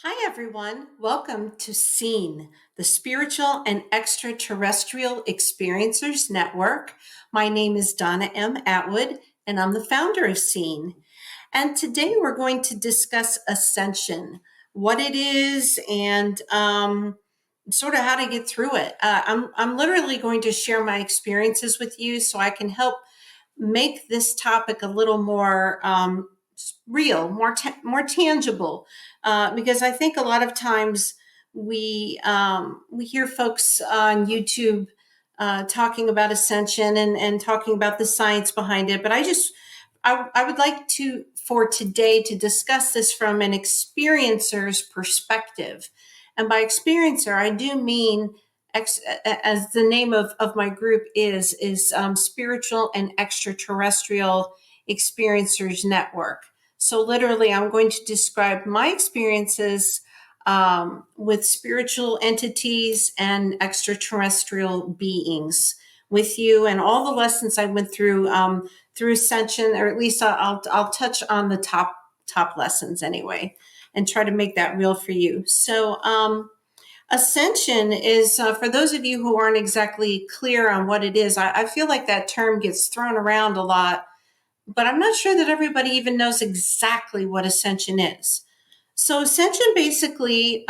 Hi, everyone. Welcome to SEEN, the Spiritual and Extraterrestrial Experiencers Network. My name is Donna M. Atwood, and I'm the founder of SEEN. And today we're going to discuss Ascension, what it is, and sort of how to get through it. I'm literally going to share my experiences with you so I can help make this topic a little more real, more tangible, because I think a lot of times we hear folks on YouTube talking about ascension and talking about the science behind it, but I would like to for today to discuss this from an experiencer's perspective, and by experiencer I do mean as the name of my group is Spiritual and Extraterrestrial Experiencers Network. So literally, I'm going to describe my experiences with spiritual entities and extraterrestrial beings with you, and all the lessons I went through Ascension, or at least I'll touch on the top lessons anyway, and try to make that real for you. So Ascension is, for those of you who aren't exactly clear on what it is, I feel like that term gets thrown around a lot, but I'm not sure that everybody even knows exactly what Ascension is. So Ascension basically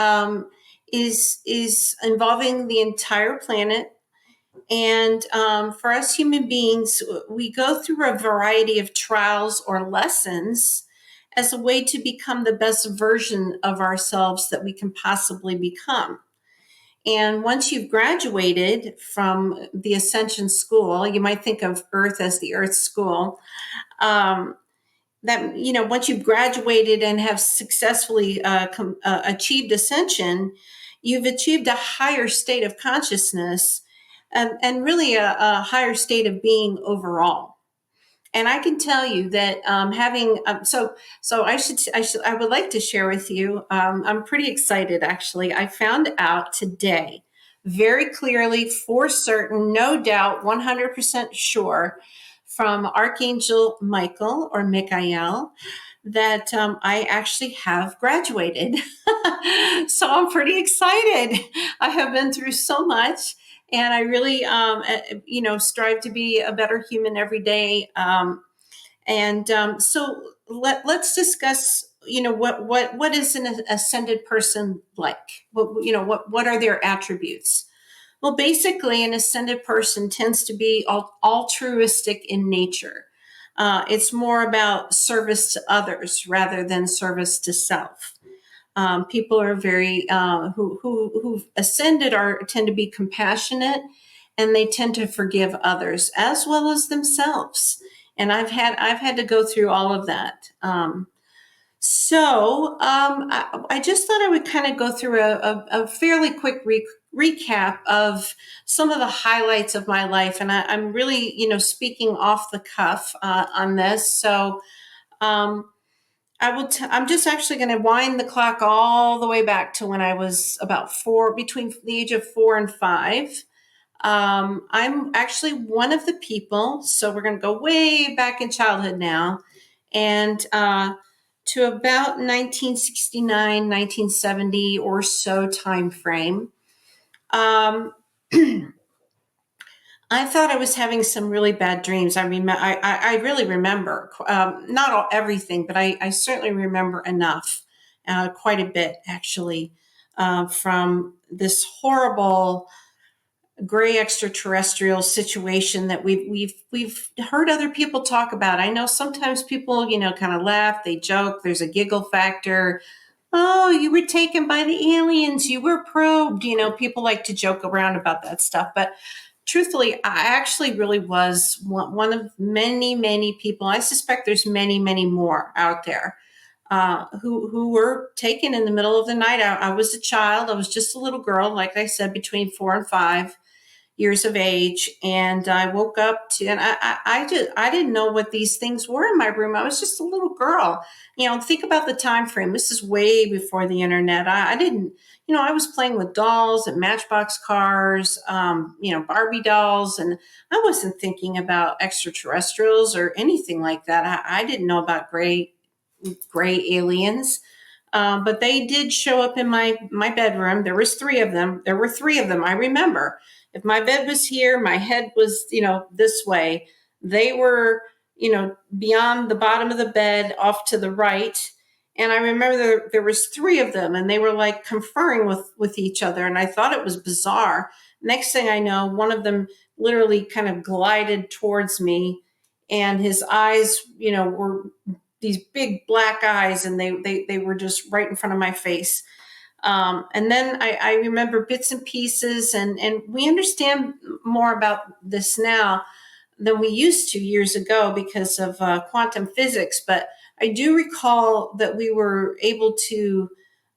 is involving the entire planet. And for us human beings, we go through a variety of trials or lessons as a way to become the best version of ourselves that we can possibly become. And once you've graduated from the Ascension School, you might think of Earth as the Earth School. That once you've graduated and have successfully achieved ascension, you've achieved a higher state of consciousness and really a higher state of being overall. And I can tell you that having so I would like to share with you. I'm pretty excited actually. I found out today, very clearly, for certain, no doubt, 100% sure, from Archangel Michael or Michael, that I actually have graduated. So I'm pretty excited. I have been through so much, and I really, strive to be a better human every day. So let's discuss. What is an ascended person like? What are their attributes? Well, basically, an ascended person tends to be altruistic in nature. It's more about service to others rather than service to self. People are very who've ascended tend to be compassionate, and they tend to forgive others as well as themselves. And I've had to go through all of that. I just thought I would kind of go through a fairly quick recap of some of the highlights of my life, and I'm really, speaking off the cuff on this. So I'm just actually going to wind the clock all the way back to when I was about four, between the age of 4 and 5. I'm actually one of the people, so we're going to go way back in childhood now, and to about 1969, 1970 or so time frame. I thought I was having some really bad dreams. I really remember, not everything, but I certainly remember enough, quite a bit actually, from this horrible gray extraterrestrial situation that we've heard other people talk about. I know sometimes people, kind of laugh, they joke, there's a giggle factor. Oh, you were taken by the aliens, you were probed. People like to joke around about that stuff, but truthfully, I actually really was one of many, many people. I suspect there's many, many more out there who were taken in the middle of the night. I was a child. I was just a little girl, like I said, between 4 and 5 years of age, and I woke up to, and I didn't know what these things were in my room. I was just a little girl. Think about the time frame. This is way before the internet. I didn't, I was playing with dolls and Matchbox cars, Barbie dolls, and I wasn't thinking about extraterrestrials or anything like that. I didn't know about gray aliens. But they did show up in my bedroom. There was three of them. There were three of them. I remember if my bed was here, my head was, this way. They were, beyond the bottom of the bed off to the right. And I remember there was three of them, and they were like conferring with each other. And I thought it was bizarre. Next thing I know, one of them literally kind of glided towards me, and his eyes, were these big black eyes, and they were just right in front of my face. And then I remember bits and pieces, and we understand more about this now than we used to years ago because of quantum physics. But I do recall that we were able to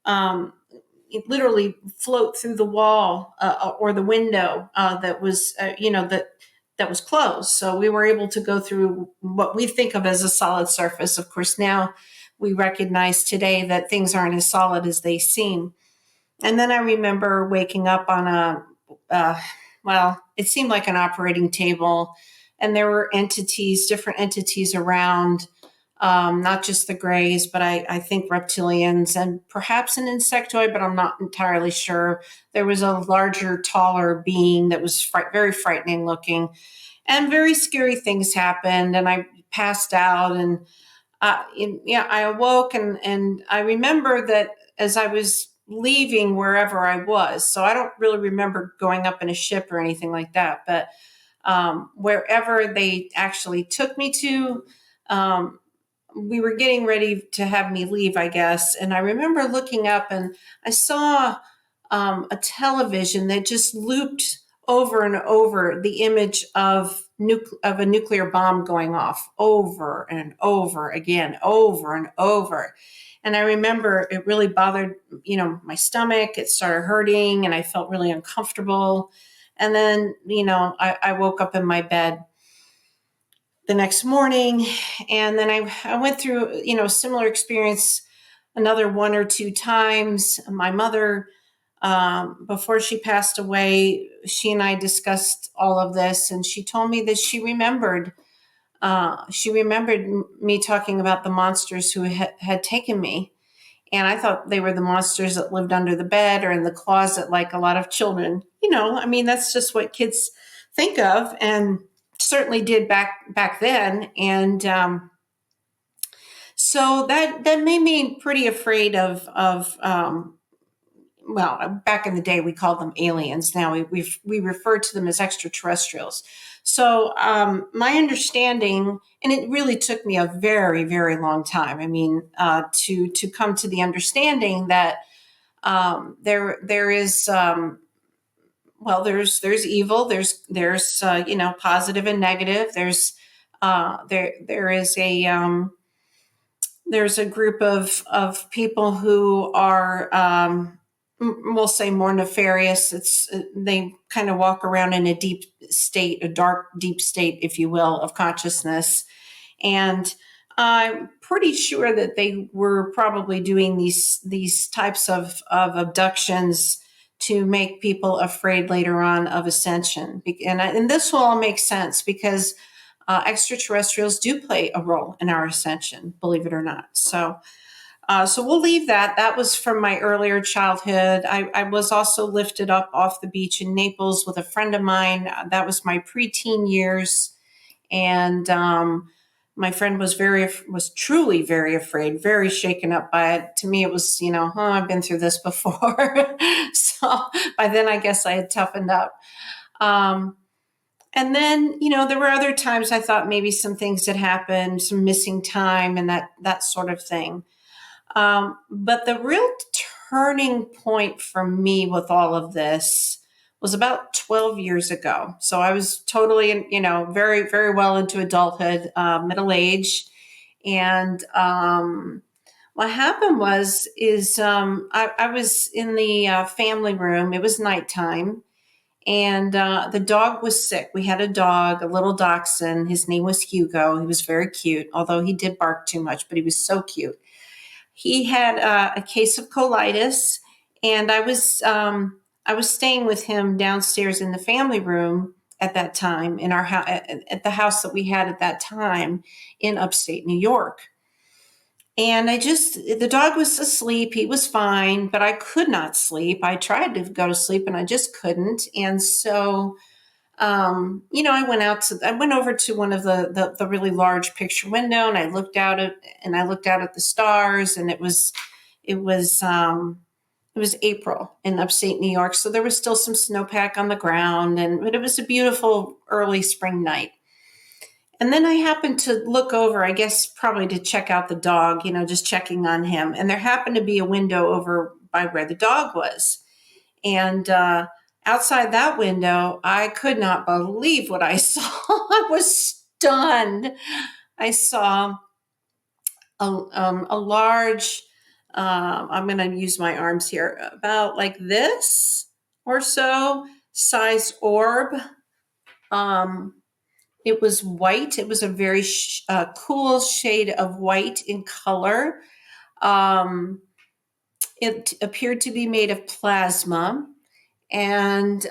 um, literally float through the wall or the window that was, that was closed. So we were able to go through what we think of as a solid surface. Of course, now we recognize today that things aren't as solid as they seem. And then I remember waking up on it seemed like an operating table, and there were different entities around, not just the grays, but I think reptilians and perhaps an insectoid, but I'm not entirely sure. There was a larger, taller being that was very frightening looking, and very scary things happened. And I passed out, and I awoke, and I remember that as I was leaving wherever I was. So I don't really remember going up in a ship or anything like that, but wherever they actually took me to, we were getting ready to have me leave, I guess. And I remember looking up, and I saw a television that just looped over and over the image of a nuclear bomb going off over and over again, over and over. And I remember it really bothered, my stomach. It started hurting, and I felt really uncomfortable. And then, I woke up in my bed the next morning, and then I went through, a similar experience another one or two times. My mother, before she passed away, she and I discussed all of this, and she told me that she remembered me talking about the monsters who had taken me. And I thought they were the monsters that lived under the bed or in the closet, like a lot of children. That's just what kids think of, and certainly did back then. And so that made me pretty afraid of back in the day we called them aliens. Now we refer to them as extraterrestrials. So my understanding, and it really took me a very, very long time. To come to the understanding that there is there's evil, there's positive and negative. There's a group of people who are we'll say more nefarious. They kind of walk around in a dark, deep state, if you will, of consciousness. And I'm pretty sure that they were probably doing these types of abductions to make people afraid later on of ascension. And this will all make sense because extraterrestrials do play a role in our ascension, believe it or not. So we'll leave that. That was from my earlier childhood. I was also lifted up off the beach in Naples with a friend of mine. That was my preteen years. And my friend was truly very afraid, very shaken up by it. To me, it was, I've been through this before. So by then, I guess I had toughened up. And then, there were other times I thought maybe some things had happened, some missing time and that sort of thing. But the real turning point for me with all of this was about 12 years ago. So I was totally, very, very well into adulthood, middle age. And what happened is I was in the family room. It was nighttime. And the dog was sick. We had a dog, a little dachshund. His name was Hugo. He was very cute, although he did bark too much, but he was so cute. He had a case of colitis, and I was staying with him downstairs in the family room at that time in our house, at the house that we had at that time in upstate New York. And the dog was asleep. He was fine, but I could not sleep. I tried to go to sleep and I just couldn't. And so, I went over to one of the really large picture window and I looked out at the stars, and it was, it was April in upstate New York. So there was still some snowpack on the ground, but it was a beautiful early spring night. And then I happened to look over, I guess probably to check out the dog, just checking on him. And there happened to be a window over by where the dog was. And outside that window, I could not believe what I saw. I was stunned. I saw a large, I'm going to use my arms here, about like this or so size orb. Um, It was white. It was a very cool shade of white in color. Um, it appeared to be made of plasma. And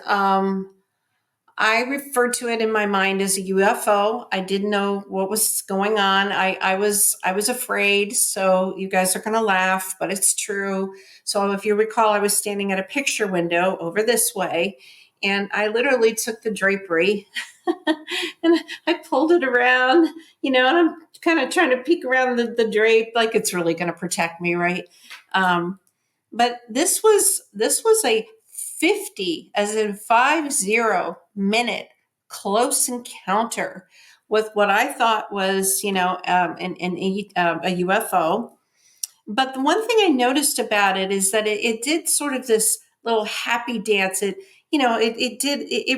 I referred to it in my mind as a UFO. I didn't know what was going on. I was afraid. So you guys are going to laugh, but it's true. So if you recall, I was standing at a picture window over this way, and I literally took the drapery and I pulled it around, and I'm kind of trying to peek around the drape like it's really going to protect me, right? But this was a 50, as in 50 minute close encounter with what I thought was, a UFO. But the one thing I noticed about it is that it did sort of this little happy dance. It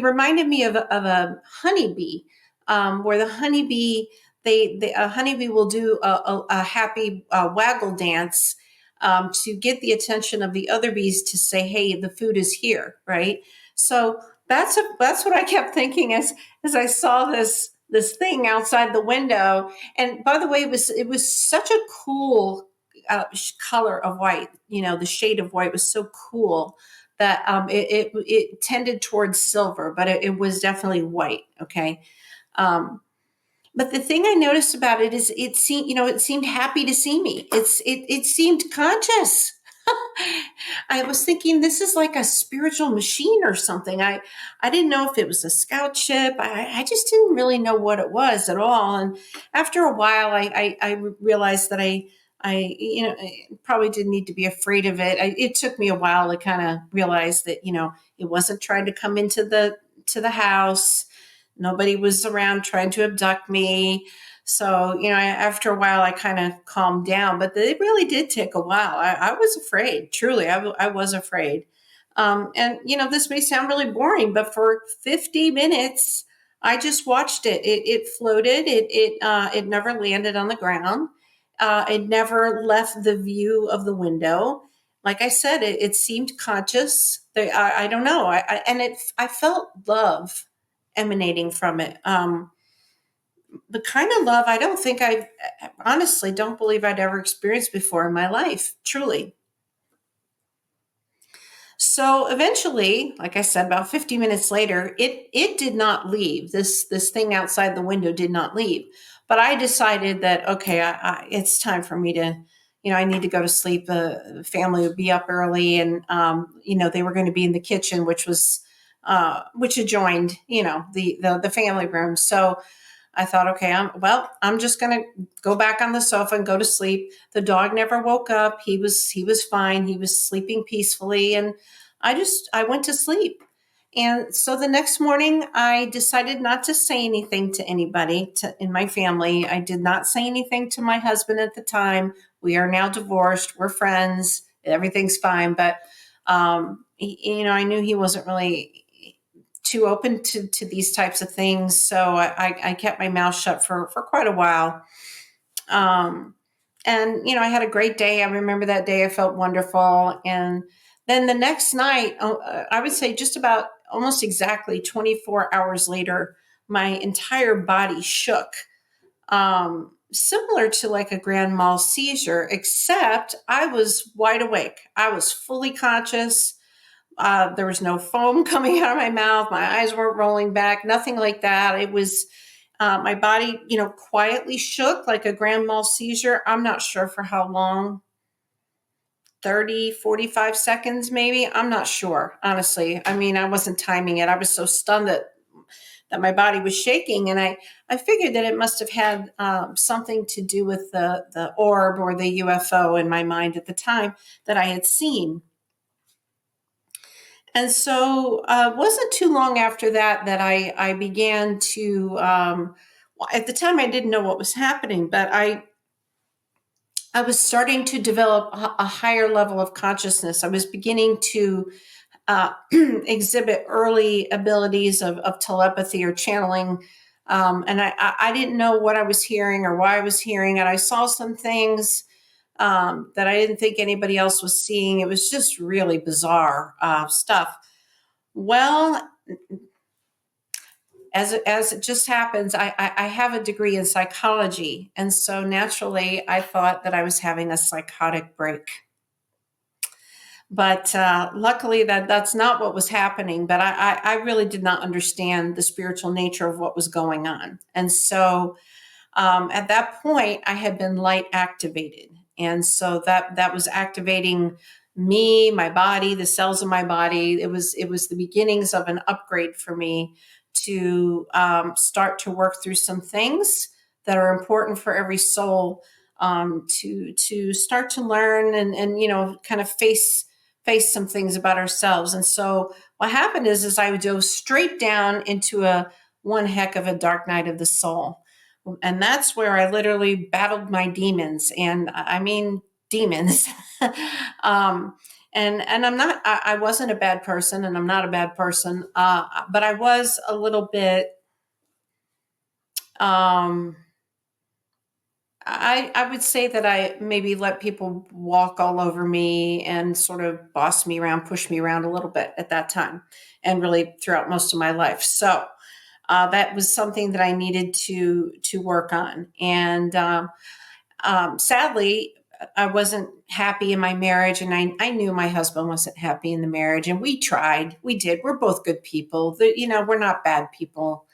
reminded me of a honeybee, where the honeybee, a honeybee will do a happy waggle dance, to get the attention of the other bees to say, "Hey, the food is here," right? So that's what I kept thinking as I saw this thing outside the window. And by the way, it was such a cool color of white. The shade of white was so cool that it tended towards silver, but it was definitely white. Okay. Um, but the thing I noticed about it is it seemed happy to see me. It seemed conscious. I was thinking this is like a spiritual machine or something. I didn't know if it was a scout ship. I just didn't really know what it was at all. And after a while, I realized that I probably didn't need to be afraid of it. It took me a while to kind of realize that it wasn't trying to come into the house. Nobody was around trying to abduct me. So, after a while, I kind of calmed down, but it really did take a while. I was afraid, truly, I was afraid. And, this may sound really boring, but for 50 minutes, I just watched it. It floated. It never landed on the ground. It never left the view of the window. Like I said, it seemed conscious. I don't know. I felt love emanating from it. The kind of love I don't think I honestly don't believe I'd ever experienced before in my life, truly. So eventually, like I said, about 50 minutes later, it did not leave. This thing outside the window did not leave. But I decided that okay, it's time for me to, I need to go to sleep. The family would be up early, and they were going to be in the kitchen, which adjoined, the family room. So I thought, okay, I'm just going to go back on the sofa and go to sleep. The dog never woke up. He was fine. He was sleeping peacefully, and I went to sleep. And so the next morning, I decided not to say anything to anybody in my family. I did not say anything to my husband at the time. We are now divorced. We're friends. Everything's fine. But I knew he wasn't really too open to these types of things. So I kept my mouth shut for quite a while. Um, and, I had a great day. I remember that day. I felt wonderful. And then the next night, I would say just about almost exactly 24 hours later, my entire body shook, similar to like a grand mal seizure, except I was wide awake. I was fully conscious. There was no foam coming out of my mouth. My eyes weren't rolling back, nothing like that. It was My body, quietly shook like a grand mal seizure. I'm not sure for how long, 30, 45 seconds maybe. I'm not sure, honestly. I mean, I wasn't timing it. I was so stunned that my body was shaking. And I figured that it must have had something to do with the orb or the UFO in my mind at the time that I had seen. And so it wasn't too long after that I began to, at the time I didn't know what was happening, but I was starting to develop a higher level of consciousness. I was beginning to exhibit early abilities of telepathy or channeling. And I didn't know what I was hearing or why I was hearing it. I saw some things that I didn't think anybody else was seeing. It was just really bizarre stuff. Well, as it just happens, I have a degree in psychology. And so naturally, I thought that I was having a psychotic break. But luckily, that's not what was happening. But I really did not understand the spiritual nature of what was going on. And so at that point, I had been light activated. And so that was activating me, my body, the cells of my body. It was the beginnings of an upgrade for me to start to work through some things that are important for every soul, to start to learn and kind of face some things about ourselves. And so what happened is I dove straight down into one heck of a dark night of the soul. And that's where I literally battled my demons. And I mean, demons. And I wasn't a bad person, and I'm not a bad person. But I was a little bit, I would say that I maybe let people walk all over me and sort of boss me around, push me around a little bit at that time, and really throughout most of my life. So that was something that I needed to work on. And sadly, I wasn't happy in my marriage, and I knew my husband wasn't happy in the marriage. And we tried, we did. We're both good people. We're not bad people.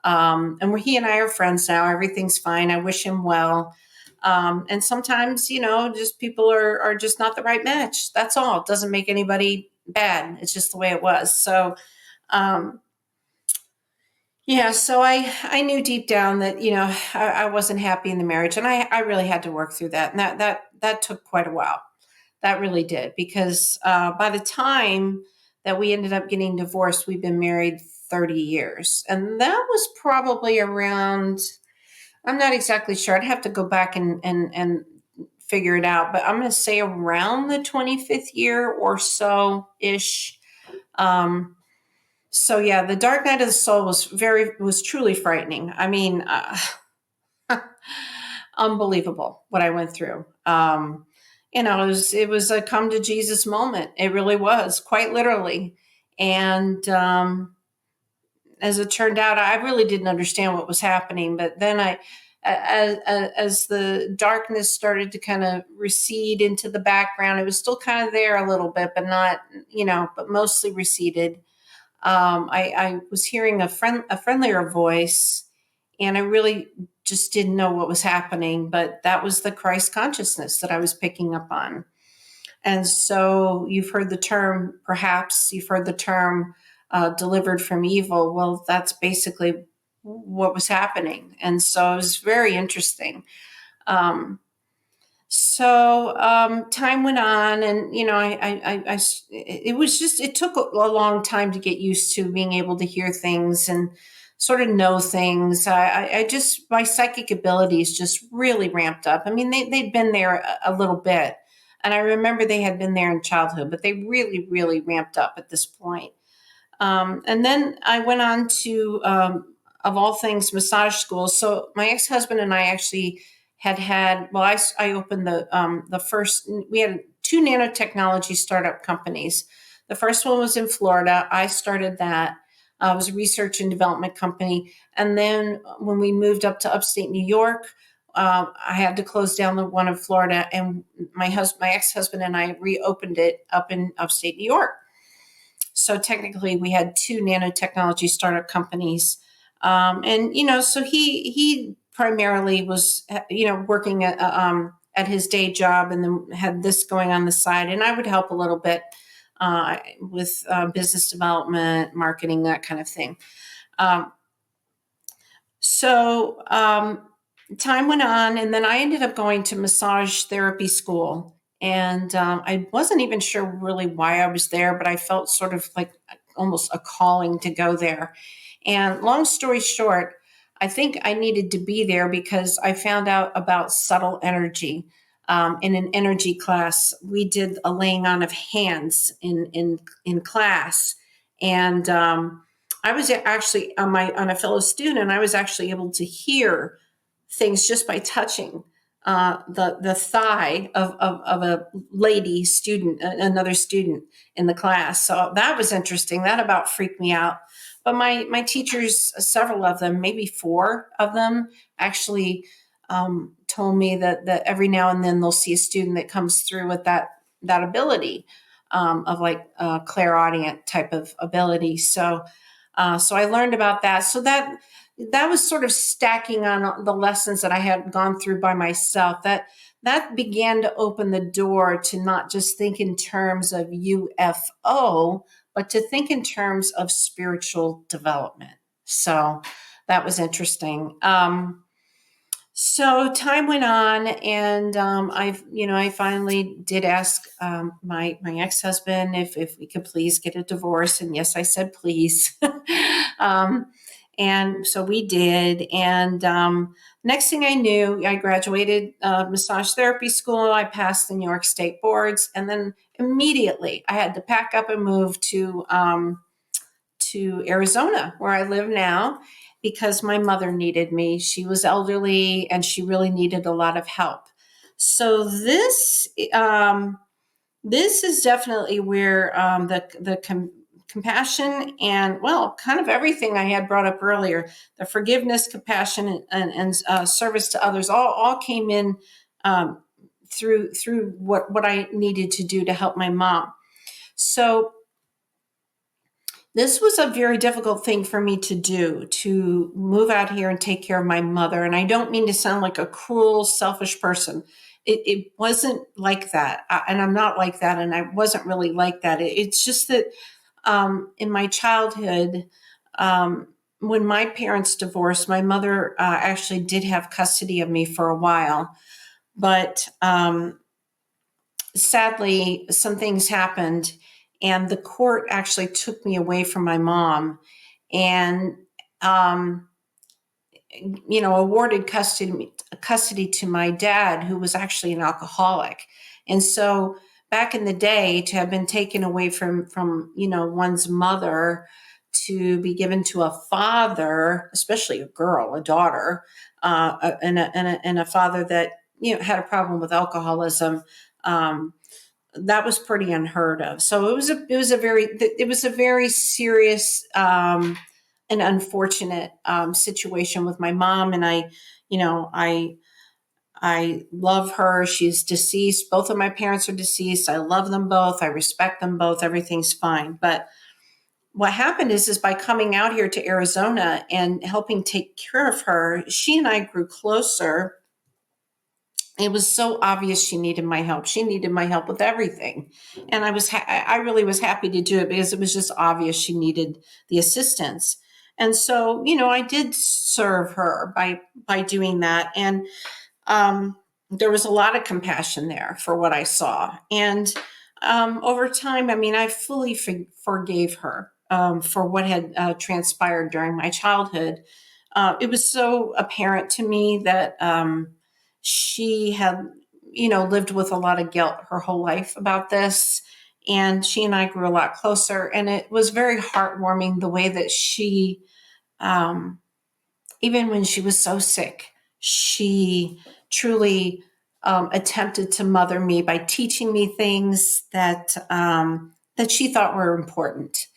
And he and I are friends now. Everything's fine. I wish him well. And sometimes, just people are just not the right match. That's all. It doesn't make anybody bad. It's just the way it was. So, yeah, so I knew deep down that, I wasn't happy in the marriage, and I really had to work through that. And that took quite a while. That really did, because by the time that we ended up getting divorced, we've been married 30 years. And that was probably around, I'm not exactly sure. I'd have to go back and figure it out, but I'm going to say around the 25th year or so ish. So yeah, the dark night of the soul was truly frightening. I mean, unbelievable what I went through. It was a come to Jesus moment. It really was, quite literally. And as it turned out, I really didn't understand what was happening. But then as the darkness started to kind of recede into the background, it was still kind of there a little bit, but not, but mostly receded. I was hearing a friendlier voice, and I really just didn't know what was happening, but that was the Christ consciousness that I was picking up on. And so perhaps you've heard the term delivered from evil. Well, that's basically what was happening. And so it was very interesting. Time went on, and it took a long time to get used to being able to hear things and sort of know things. My psychic abilities just really ramped up. I mean, they'd been there a little bit, and I remember they had been there in childhood, but they really, really ramped up at this point. And then I went on to, of all things, massage school. So my ex-husband and I actually I opened the first, we had 2 nanotechnology startup companies. The first one was in Florida. I started that. It was a research and development company. And then when we moved up to upstate New York, I had to close down the one in Florida, and my ex-husband and I reopened it up in upstate New York. So technically we had 2 nanotechnology startup companies. And so he primarily was working at his day job, and then had this going on the side, and I would help a little bit with business development, marketing, that kind of thing. Um, so time went on, and then I ended up going to massage therapy school. And I wasn't even sure really why I was there, but I felt sort of like almost a calling to go there. And long story short, I think I needed to be there because I found out about subtle energy. In an energy class, we did a laying on of hands in class, and I was actually on a fellow student. I was actually able to hear things just by touching the thigh of a lady student, another student in the class. So that was interesting. That about freaked me out. But my teachers, several of them, maybe four of them, actually told me that every now and then they'll see a student that comes through with that ability, of like clairaudient type of ability. So I learned about that. So that was sort of stacking on the lessons that I had gone through by myself. That began to open the door to not just think in terms of UFO, but to think in terms of spiritual development. So that was interesting. So time went on, and I finally did ask my ex husband if we could please get a divorce, and yes, I said please. um, and so we did, and next thing I knew, I graduated massage therapy school. I passed the New York State boards, and then immediately I had to pack up and move to Arizona, where I live now, because my mother needed me. She was elderly and she really needed a lot of help. So this is definitely where the compassion and, well, kind of everything I had brought up earlier, the forgiveness, compassion, and service to others, all came in through what I needed to do to help my mom. So this was a very difficult thing for me to do, to move out here and take care of my mother. And I don't mean to sound like a cruel, selfish person. It wasn't like that. And I'm not like that. And I wasn't really like that. It's just that in my childhood, when my parents divorced, my mother actually did have custody of me for a while. But sadly, some things happened, and the court actually took me away from my mom, and um, awarded custody to my dad, who was actually an alcoholic. And so back in the day, to have been taken away from one's mother to be given to a father, especially a girl, a daughter, and a father that had a problem with alcoholism. That was pretty unheard of. So it was a very serious and unfortunate situation with my mom. And I love her. She's deceased. Both of my parents are deceased. I love them both. I respect them both. Everything's fine. But what happened is by coming out here to Arizona and helping take care of her, she and I grew closer. It was so obvious she needed my help. She needed my help with everything. And I really was happy to do it because it was just obvious she needed the assistance. And so, I did serve her by doing that. And there was a lot of compassion there for what I saw. And over time, I fully forgave her for what had transpired during my childhood. It was so apparent to me that she had, lived with a lot of guilt her whole life about this. And she and I grew a lot closer. And it was very heartwarming the way that she, even when she was so sick, she truly attempted to mother me by teaching me things that she thought were important.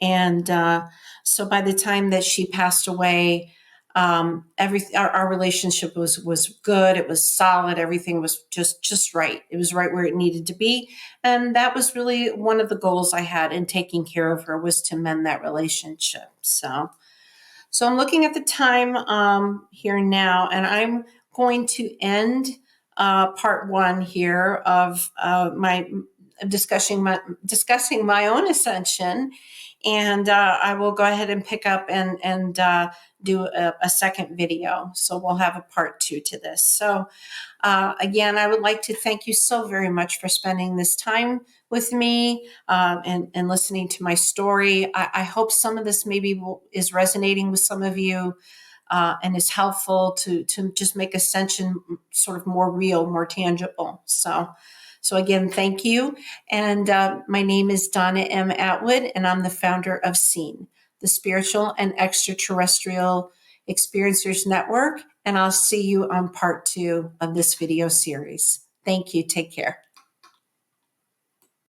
And so by the time that she passed away, our relationship was good. It was solid. Everything was just right. It was right where it needed to be. And that was really one of the goals I had in taking care of her, was to mend that relationship. So I'm looking at the time here now, and I'm going to end part one here of my discussing my own ascension, and I will go ahead and pick up and do a second video. So we'll have a part two to this. So again, I would like to thank you so very much for spending this time with me and listening to my story. I hope some of this maybe is resonating with some of you and is helpful to just make Ascension sort of more real, more tangible. So again, thank you. And my name is Donna M. Atwood, and I'm the founder of SEEN, the Spiritual and Extraterrestrial Experiencers Network. And I'll see you on part two of this video series. Thank you. Take care.